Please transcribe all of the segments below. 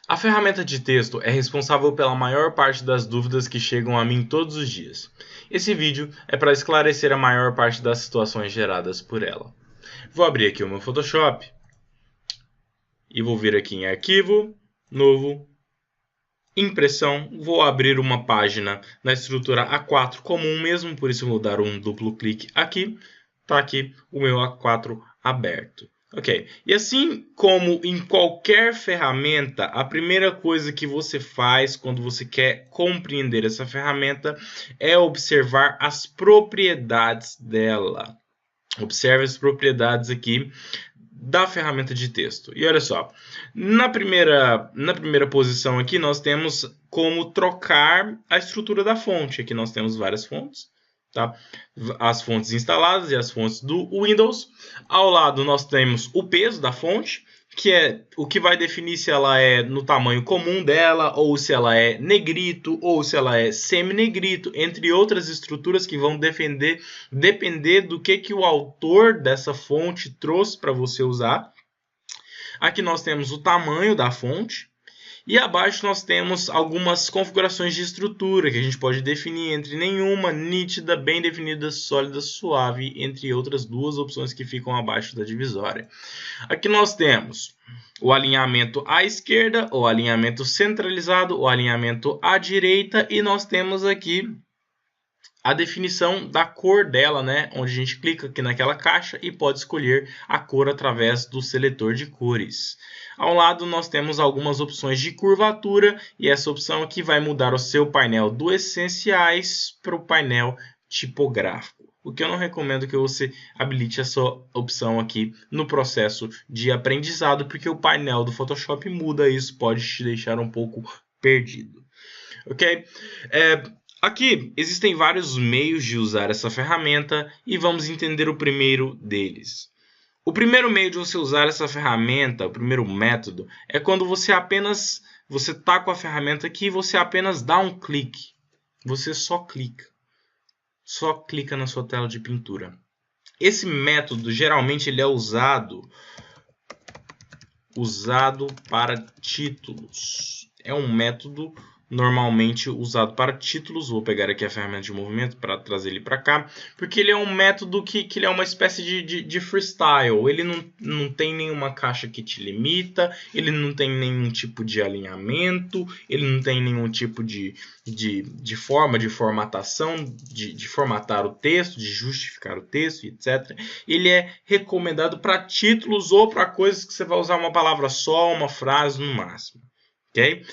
A ferramenta de texto é responsável pela maior parte das dúvidas que chegam a mim todos os dias. Esse vídeo é para esclarecer a maior parte das situações geradas por ela. Vou abrir aqui o meu Photoshop e vou vir aqui em Arquivo, Novo, Impressão. Vou abrir uma página na estrutura A4 comum mesmo, por isso eu vou dar um duplo clique aqui. Está aqui o meu A4 aberto. Ok, e assim como em qualquer ferramenta, a primeira coisa que você faz quando você quer compreender essa ferramenta é observar as propriedades dela. Observe as propriedades aqui da ferramenta de texto. E olha só, na primeira posição aqui nós temos como trocar a estrutura da fonte. Aqui nós temos várias fontes. Tá? As fontes instaladas e as fontes do Windows. Ao lado nós temos o peso da fonte, que é o que vai definir se ela é no tamanho comum dela, ou se ela é negrito, ou se ela é semi-negrito, entre outras estruturas que vão depender do que o autor dessa fonte trouxe para você usar. Aqui nós temos o tamanho da fonte. E abaixo nós temos algumas configurações de estrutura que a gente pode definir entre nenhuma, nítida, bem definida, sólida, suave, entre outras duas opções que ficam abaixo da divisória. Aqui nós temos o alinhamento à esquerda, o alinhamento centralizado, o alinhamento à direita e nós temos aqui a definição da cor dela, né? Onde a gente clica aqui naquela caixa e pode escolher a cor através do seletor de cores. Ao lado nós temos algumas opções de curvatura e essa opção aqui vai mudar o seu painel do Essenciais para o painel tipográfico. O que eu não recomendo que você habilite essa opção aqui no processo de aprendizado, porque o painel do Photoshop muda e isso pode te deixar um pouco perdido. Ok? Aqui existem vários meios de usar essa ferramenta e vamos entender o primeiro deles. O primeiro meio de você usar essa ferramenta, o primeiro método, é quando você está com a ferramenta aqui e você apenas dá um clique. Você só clica. Só clica na sua tela de pintura. Esse método, geralmente, ele é usado para títulos. É um método normalmente usado para títulos. Vou pegar aqui a ferramenta de movimento para trazer ele para cá, porque ele é um método que ele é uma espécie de freestyle. Ele não tem nenhuma caixa que te limita, ele não tem nenhum tipo de alinhamento, ele não tem nenhum tipo de formatação, de formatar o texto, de justificar o texto, etc. Ele é recomendado para títulos ou para coisas que você vai usar uma palavra só, uma frase no máximo. Ok?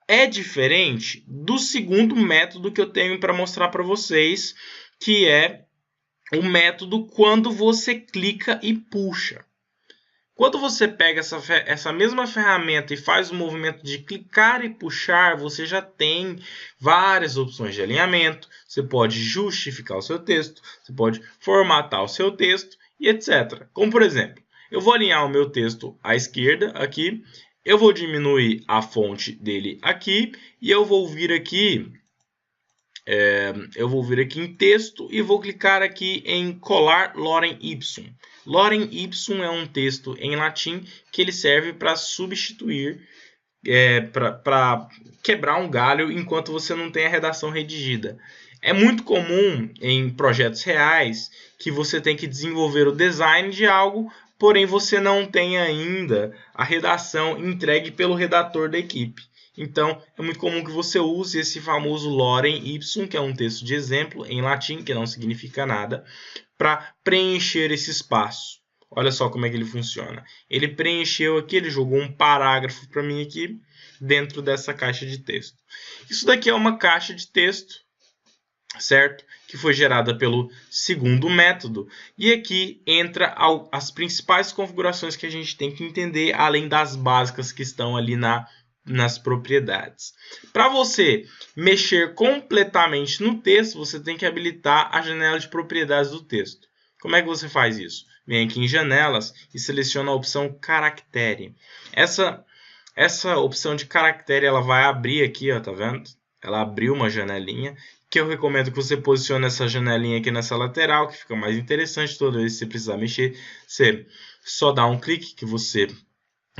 É diferente do segundo método que eu tenho para mostrar para vocês, que é o método quando você clica e puxa. Quando você pega essa mesma ferramenta e faz o movimento de clicar e puxar, você já tem várias opções de alinhamento. Você pode justificar o seu texto, você pode formatar o seu texto e etc. Como por exemplo, eu vou alinhar o meu texto à esquerda aqui. Eu vou diminuir a fonte dele aqui e eu vou vir aqui em texto e vou clicar aqui em colar lorem ipsum. Lorem ipsum é um texto em latim que ele serve para substituir, para quebrar um galho enquanto você não tem a redação redigida. É muito comum em projetos reais que você tem que desenvolver o design de algo, porém você não tem ainda a redação entregue pelo redator da equipe. Então, é muito comum que você use esse famoso lorem ipsum, que é um texto de exemplo em latim, que não significa nada, para preencher esse espaço. Olha só como é que ele funciona. Ele preencheu aqui, ele jogou um parágrafo para mim aqui, dentro dessa caixa de texto. Isso daqui é uma caixa de texto, certo? Que foi gerada pelo segundo método. E aqui entra as principais configurações que a gente tem que entender, além das básicas que estão ali nas propriedades. Para você mexer completamente no texto, você tem que habilitar a janela de propriedades do texto. Como é que você faz isso? Vem aqui em janelas e seleciona a opção caractere. Essa opção de caractere, ela vai abrir aqui, ó, tá vendo? Ela abriu uma janelinha, que eu recomendo que você posicione essa janelinha aqui nessa lateral, que fica mais interessante. Toda vez que você precisar mexer, você só dá um clique que você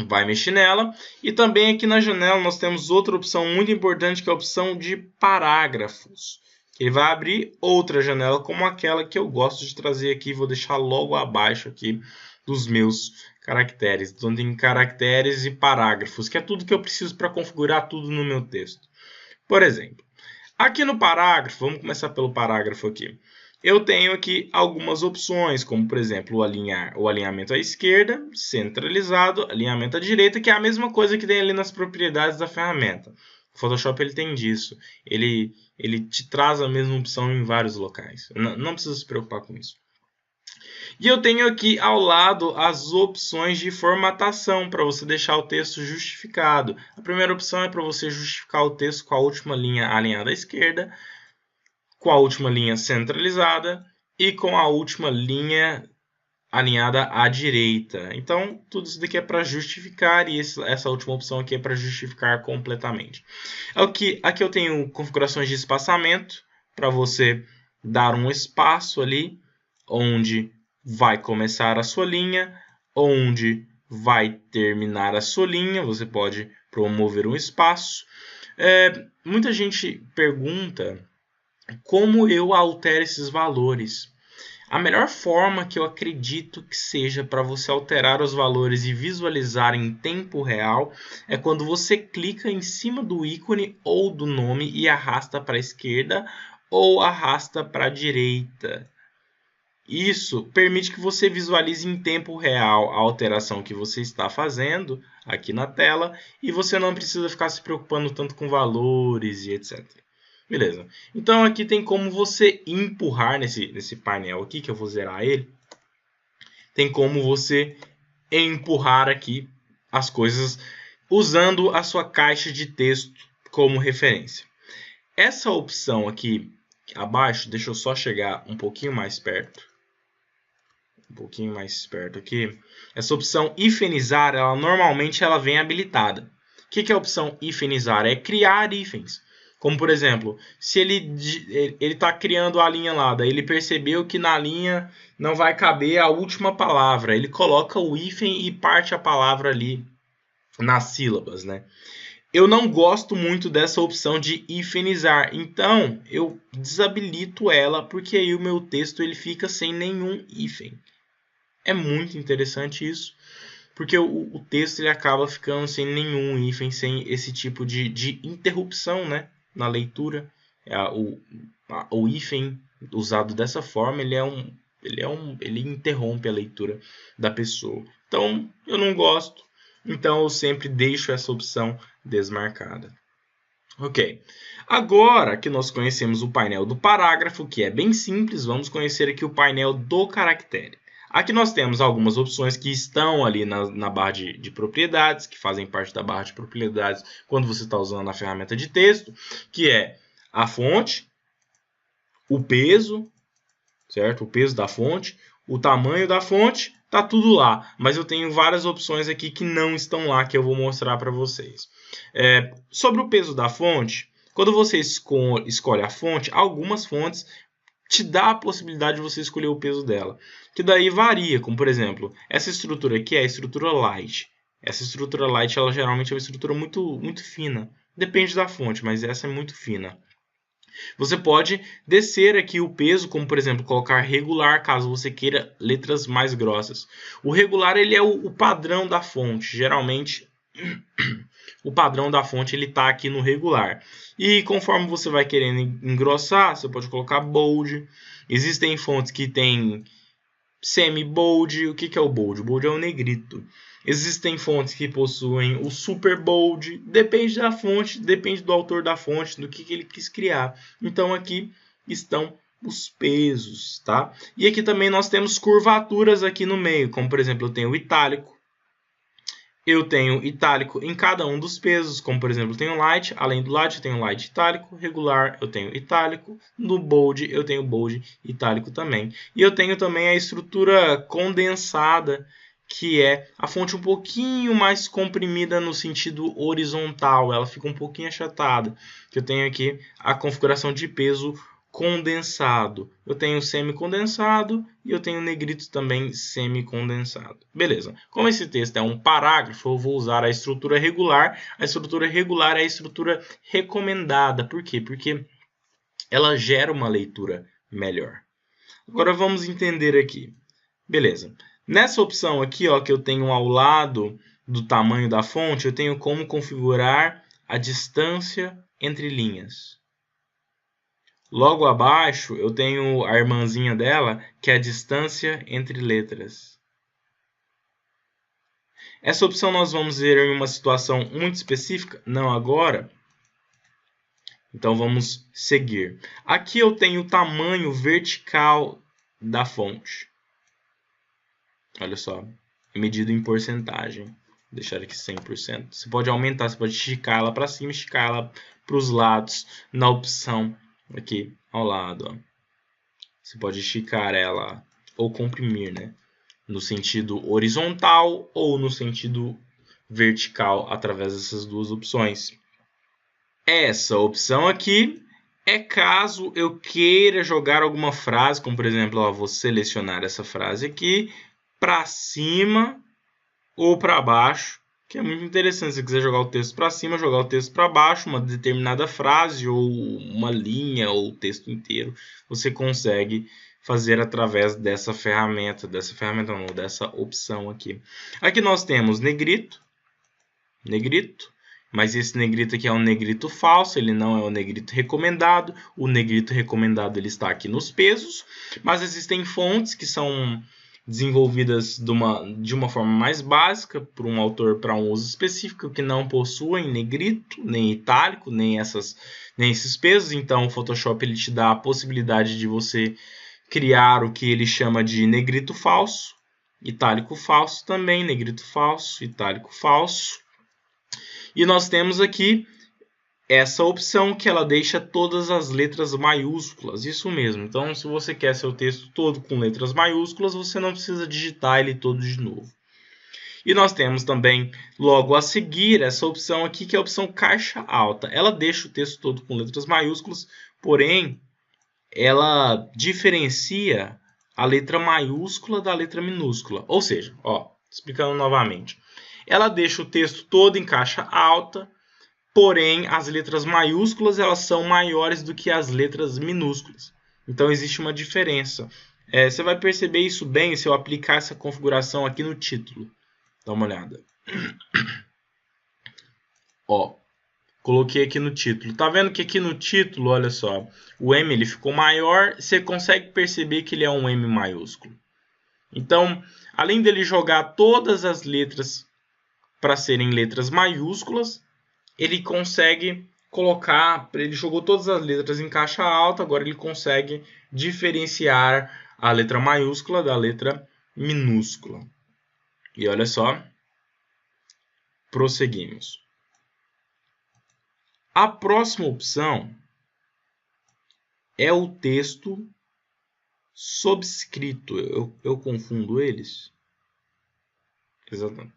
vai mexer nela. E também aqui na janela nós temos outra opção muito importante, que é a opção de parágrafos. Ele vai abrir outra janela como aquela que eu gosto de trazer aqui. Vou deixar logo abaixo aqui dos meus caracteres. Então tem caracteres e parágrafos, que é tudo que eu preciso para configurar tudo no meu texto. Por exemplo, aqui no parágrafo, vamos começar pelo parágrafo aqui. Eu tenho aqui algumas opções, como por exemplo o alinhamento à esquerda, centralizado, alinhamento à direita, que é a mesma coisa que tem ali nas propriedades da ferramenta. O Photoshop ele tem disso, ele te traz a mesma opção em vários locais. Não precisa se preocupar com isso. E eu tenho aqui ao lado as opções de formatação para você deixar o texto justificado. A primeira opção é para você justificar o texto com a última linha alinhada à esquerda, com a última linha centralizada e com a última linha alinhada à direita. Então, tudo isso daqui é para justificar e essa última opção aqui é para justificar completamente. Aqui eu tenho configurações de espaçamento para você dar um espaço ali onde vai começar a sua linha, onde vai terminar a sua linha. Você pode promover um espaço. Muita gente pergunta como eu altero esses valores. A melhor forma que eu acredito que seja para você alterar os valores e visualizar em tempo real é quando você clica em cima do ícone ou do nome e arrasta para a esquerda ou arrasta para a direita. Isso permite que você visualize em tempo real a alteração que você está fazendo aqui na tela e você não precisa ficar se preocupando tanto com valores e etc. Beleza. Então aqui tem como você empurrar nesse painel aqui, que eu vou zerar ele. Tem como você empurrar aqui as coisas usando a sua caixa de texto como referência. Essa opção aqui abaixo, deixa eu só chegar um pouquinho mais perto. Aqui. Essa opção hifenizar, normalmente ela vem habilitada. O que é a opção hifenizar? É criar hífens. Como, por exemplo, se ele está criando a linha lá, daí ele percebeu que na linha não vai caber a última palavra. Ele coloca o hífen e parte a palavra ali nas sílabas, né? Eu não gosto muito dessa opção de hifenizar, então eu desabilito ela, porque aí o meu texto ele fica sem nenhum hífen. É muito interessante isso, porque o texto ele acaba ficando sem nenhum hífen, sem esse tipo de interrupção, né, na leitura. O hífen usado dessa forma ele interrompe a leitura da pessoa. Então eu não gosto, então eu sempre deixo essa opção desmarcada. Ok, agora que nós conhecemos o painel do parágrafo, que é bem simples, vamos conhecer aqui o painel do caractere. Aqui nós temos algumas opções que estão ali na barra de propriedades, que fazem parte da barra de propriedades quando você está usando a ferramenta de texto, que é a fonte, o peso, certo? O peso da fonte, o tamanho da fonte, tá tudo lá. Mas eu tenho várias opções aqui que não estão lá, que eu vou mostrar para vocês. Sobre o peso da fonte, quando você escolhe a fonte, algumas fontes te dá a possibilidade de você escolher o peso dela, que daí varia, como por exemplo, essa estrutura aqui é a estrutura light. Essa estrutura light, ela geralmente é uma estrutura muito, muito fina. Depende da fonte, mas essa é muito fina. Você pode descer aqui o peso, como por exemplo, colocar regular, caso você queira letras mais grossas. O regular ele é o padrão da fonte, geralmente o padrão da fonte ele está aqui no regular. E conforme você vai querendo engrossar, você pode colocar bold. Existem fontes que têm semi-bold. O que é o bold? O bold é o negrito. Existem fontes que possuem o super bold. Depende da fonte, depende do autor da fonte, do que ele quis criar. Então aqui estão os pesos, tá? E aqui também nós temos curvaturas aqui no meio, como por exemplo, eu tenho o itálico. Eu tenho itálico em cada um dos pesos, como por exemplo, eu tenho light, além do light eu tenho light itálico, regular eu tenho itálico, no bold eu tenho bold itálico também. E eu tenho também a estrutura condensada, que é a fonte um pouquinho mais comprimida no sentido horizontal, ela fica um pouquinho achatada. Eu tenho aqui a configuração de peso condensado. Eu tenho semicondensado e eu tenho negrito também semicondensado. Beleza. Como esse texto é um parágrafo, eu vou usar a estrutura regular. A estrutura regular é a estrutura recomendada. Por quê? Porque ela gera uma leitura melhor. Agora vamos entender aqui. Beleza. Nessa opção aqui, ó, que eu tenho ao lado do tamanho da fonte, eu tenho como configurar a distância entre linhas. Logo abaixo, eu tenho a irmãzinha dela, que é a distância entre letras. Essa opção nós vamos ver em uma situação muito específica, não agora. Então, vamos seguir. Aqui eu tenho o tamanho vertical da fonte. Olha só, medido em porcentagem. Vou deixar aqui 100%. Você pode aumentar, você pode esticar ela para cima, esticar ela para os lados na opção aqui ao lado. Ó. Você pode esticar ela ou comprimir, né? No sentido horizontal ou no sentido vertical, através dessas duas opções. Essa opção aqui é caso eu queira jogar alguma frase, como por exemplo, ó, vou selecionar essa frase aqui para cima ou para baixo, que é muito interessante. Se você quiser jogar o texto para cima, jogar o texto para baixo, uma determinada frase ou uma linha ou o texto inteiro, você consegue fazer através dessa ferramenta, dessa opção aqui. Aqui nós temos negrito, mas esse negrito aqui é um negrito falso, ele não é o negrito recomendado. O negrito recomendado ele está aqui nos pesos, mas existem fontes que são desenvolvidas de uma forma mais básica por um autor para um uso específico, que não possuem negrito, nem itálico, nem esses pesos. Então o Photoshop ele te dá a possibilidade de você criar o que ele chama de negrito falso, itálico falso também, negrito falso, itálico falso. E nós temos aqui essa opção que ela deixa todas as letras maiúsculas, isso mesmo. Então, se você quer seu texto todo com letras maiúsculas, você não precisa digitar ele todo de novo. E nós temos também, logo a seguir, essa opção aqui, que é a opção caixa alta. Ela deixa o texto todo com letras maiúsculas, porém, ela diferencia a letra maiúscula da letra minúscula. Ou seja, ó, explicando novamente, ela deixa o texto todo em caixa alta, porém, as letras maiúsculas elas são maiores do que as letras minúsculas. Então, existe uma diferença. Você vai perceber isso bem se eu aplicar essa configuração aqui no título. Dá uma olhada. Ó, coloquei aqui no título. Tá vendo que aqui no título, olha só, o M ele ficou maior. Você consegue perceber que ele é um M maiúsculo. Então, além dele jogar todas as letras para serem letras maiúsculas, ele consegue colocar, ele jogou todas as letras em caixa alta, agora ele consegue diferenciar a letra maiúscula da letra minúscula. E olha só, prosseguimos. A próxima opção é o texto subscrito. Eu confundo eles? Exatamente.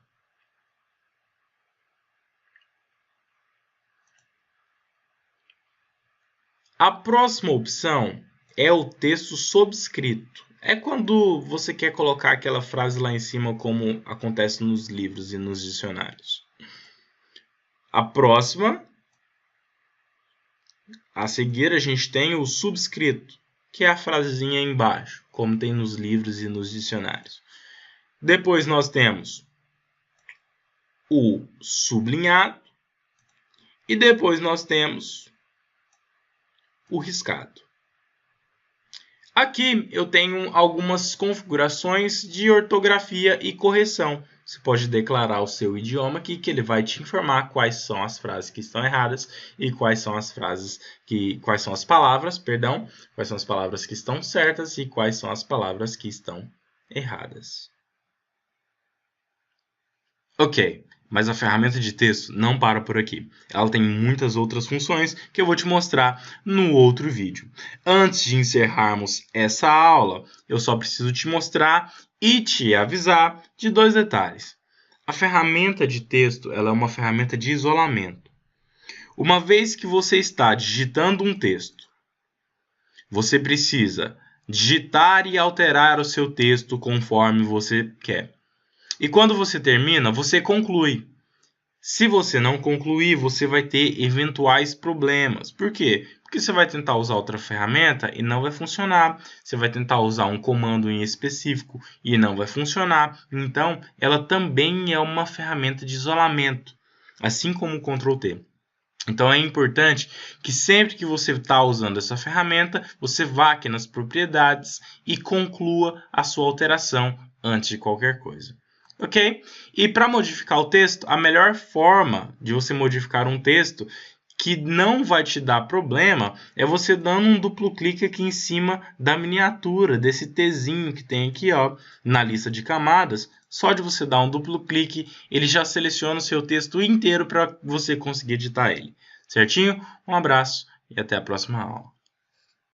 A próxima opção é o texto subscrito. É quando você quer colocar aquela frase lá em cima, como acontece nos livros e nos dicionários. A próxima, a seguir, a gente tem o subscrito, que é a frasezinha embaixo, como tem nos livros e nos dicionários. Depois nós temos o sublinhado e depois nós temos o riscado. Aqui eu tenho algumas configurações de ortografia e correção. Você pode declarar o seu idioma aqui, que ele vai te informar quais são as frases que estão erradas e quais são as palavras, quais são as palavras que estão certas e quais são as palavras que estão erradas. Ok, mas a ferramenta de texto não para por aqui. Ela tem muitas outras funções que eu vou te mostrar no outro vídeo. Antes de encerrarmos essa aula, eu só preciso te mostrar e te avisar de dois detalhes. A ferramenta de texto ela é uma ferramenta de isolamento. Uma vez que você está digitando um texto, você precisa digitar e alterar o seu texto conforme você quer. E quando você termina, você conclui. Se você não concluir, você vai ter eventuais problemas. Por quê? Porque você vai tentar usar outra ferramenta e não vai funcionar. Você vai tentar usar um comando em específico e não vai funcionar. Então, ela também é uma ferramenta de isolamento, assim como o Ctrl+T. Então, é importante que sempre que você está usando essa ferramenta, você vá aqui nas propriedades e conclua a sua alteração antes de qualquer coisa. Ok? E para modificar o texto, a melhor forma de você modificar um texto que não vai te dar problema é você dando um duplo clique aqui em cima da miniatura, desse Tzinho que tem aqui, ó, na lista de camadas. Só de você dar um duplo clique, ele já seleciona o seu texto inteiro para você conseguir editar ele. Certinho? Um abraço e até a próxima aula.